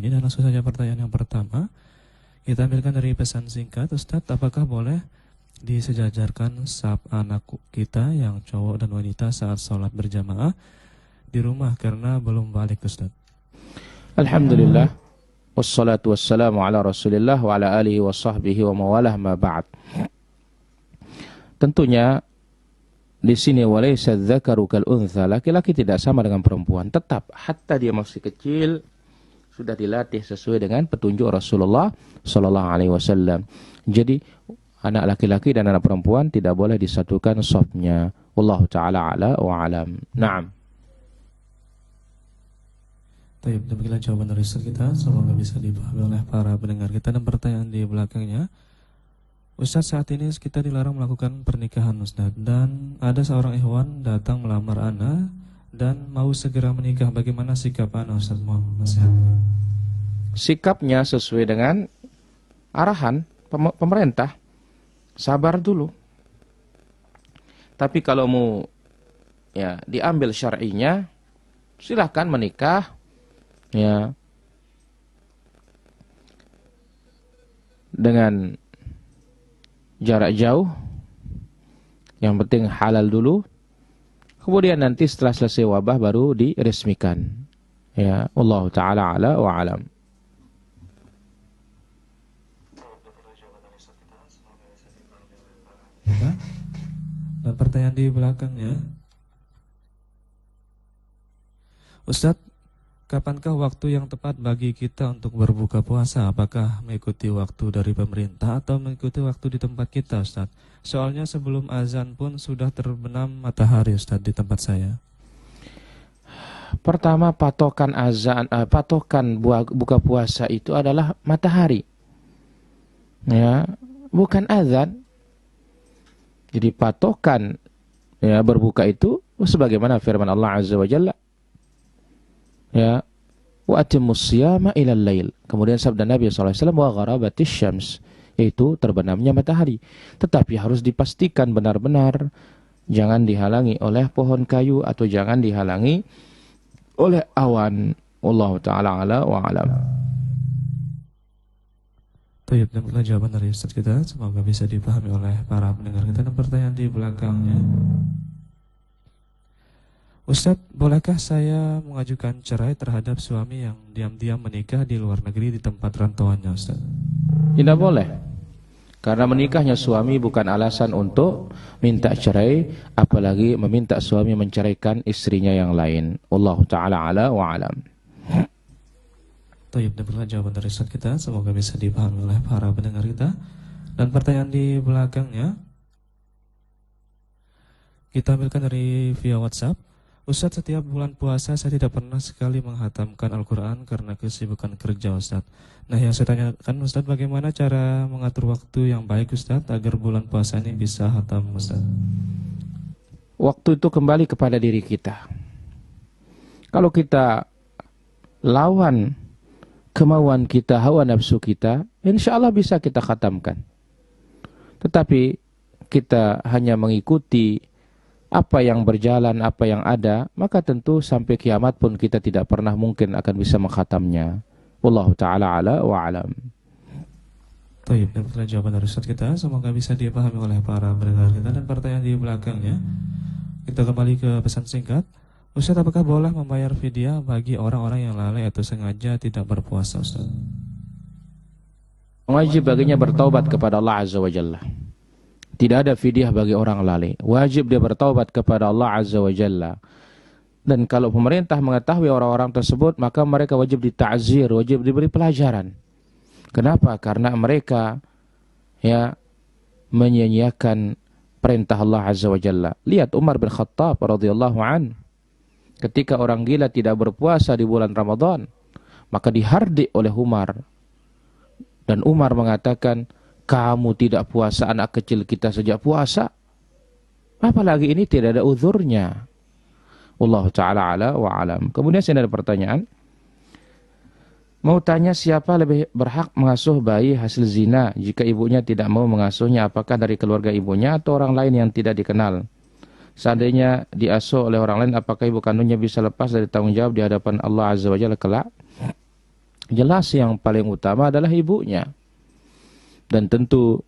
ini. Dan langsung saja pertanyaan yang pertama. Kita ambilkan dari pesan singkat, Ustadz, apakah boleh disejajarkan saf anak kita yang cowok dan wanita saat sholat berjamaah di rumah karena belum balik, Ustadz? Alhamdulillah, wassalatu wassalamu ala rasulillah wa ala alihi wa sahbihi wa mawalah ma ba'd. Tentunya di sini walaysa dzakaru kal untha, laki-laki tidak sama dengan perempuan. Tetap hatta dia masih kecil sudah dilatih sesuai dengan petunjuk Rasulullah sallallahu alaihi wasallam. Jadi anak laki-laki dan anak perempuan tidak boleh disatukan shafnya. Wallahu taala ala wa alam. Naam. Baik, demikianlah jawaban dari Ustaz kita. Semoga bisa dipahami oleh para pendengar kita. Dan pertanyaan di belakangnya, Ustaz, saat ini kita dilarang melakukan pernikahan, Ustaz, dan ada seorang ikhwan datang melamar ana dan mau segera menikah. Bagaimana sikap ana, Ustaz? Mohon nasihat. Sikapnya sesuai dengan arahan pemerintah. Sabar dulu. Tapi kalau mau ya diambil syar'inya, silahkan menikah ya dengan jarak jauh. Yang penting halal dulu. Kemudian nanti setelah selesai wabah baru diresmikan. Ya, Allah taala ala wa alam. Dan pertanyaan di belakangnya, Ustadz, kapankah waktu yang tepat bagi kita untuk berbuka puasa? Apakah mengikuti waktu dari pemerintah atau mengikuti waktu di tempat kita, Ustadz? Soalnya sebelum azan pun sudah terbenam matahari, Ustadz, di tempat saya. Pertama, patokan buka puasa itu adalah matahari. Ya, bukan azan. Jadi patokan ya berbuka itu sebagaimana firman Allah Azza wa Jalla. Ya, wa atimmus siyama ilal lail. Kemudian sabda Nabi sallallahu alaihi wasallam wa gharabatis syams, yaitu terbenamnya matahari. Tetapi harus dipastikan benar-benar jangan dihalangi oleh pohon kayu atau jangan dihalangi oleh awan. Wallahu taala ala wa alam. Baik, demikianlah jawaban dari Ustaz kita. Semoga bisa dipahami oleh para pendengar kita. Dan pertanyaan di belakangnya, Ustaz, bolehkah saya mengajukan cerai terhadap suami yang diam-diam menikah di luar negeri di tempat rantauannya, Ustaz? Tidak boleh. Karena menikahnya suami bukan alasan untuk minta cerai, apalagi meminta suami menceraikan istrinya yang lain. Wallahu taala ala wa alam. Baik, demikianlah jawaban dari Ustaz kita. Semoga bisa dipahami oleh para pendengar kita. Dan pertanyaan di belakangnya, kita ambilkan dari via WhatsApp. Ustaz, setiap bulan puasa saya tidak pernah sekali menghatamkan Al-Quran karena kesibukan kerja, Ustaz. Nah, yang saya tanyakan, Ustaz, bagaimana cara mengatur waktu yang baik, Ustaz, agar bulan puasa ini bisa hatam, Ustaz? Waktu itu kembali kepada diri kita. Kalau kita lawan kemauan kita, hawa nafsu kita, insya Allah bisa kita khatamkan. Tetapi kita hanya mengikuti apa yang berjalan, apa yang ada, maka tentu sampai kiamat pun kita tidak pernah mungkin akan bisa mengkhatamnya. Wallahu ta'ala ala wa alam. Baik, demikianlah jawaban dari Ustaz kita. Semoga bisa dipahami oleh para pendengar kita. Dan pertanyaan di belakangnya, kita kembali ke pesan singkat. Ustaz, apakah boleh membayar fidyah bagi orang-orang yang lalai atau sengaja tidak berpuasa, Ustaz? Wajib baginya bertaubat kepada Allah Azza wa Jalla. Tidak ada fidyah bagi orang lalai. Wajib dia bertaubat kepada Allah Azza wa Jalla. Dan kalau pemerintah mengetahui orang-orang tersebut, maka mereka wajib dita'zir, wajib diberi pelajaran. Kenapa? Karena mereka ya menyia-nyiakan perintah Allah Azza wa Jalla. Lihat Umar bin Khattab radhiyallahu an. Ketika orang gila tidak berpuasa di bulan Ramadan, maka dihardik oleh Umar. Dan Umar mengatakan, kamu tidak puasa, anak kecil kita sejak puasa. Apalagi ini tidak ada uzurnya. Wallahu ta'ala ala wa alam. Kemudian saya ada pertanyaan. Mau tanya siapa lebih berhak mengasuh bayi hasil zina jika ibunya tidak mau mengasuhnya, apakah dari keluarga ibunya atau orang lain yang tidak dikenal? Seandainya diasuh oleh orang lain, apakah ibu kandungnya bisa lepas dari tanggung jawab di hadapan Allah Azza wa Jalla kelak? jelas yang paling utama adalah ibunya. Dan tentu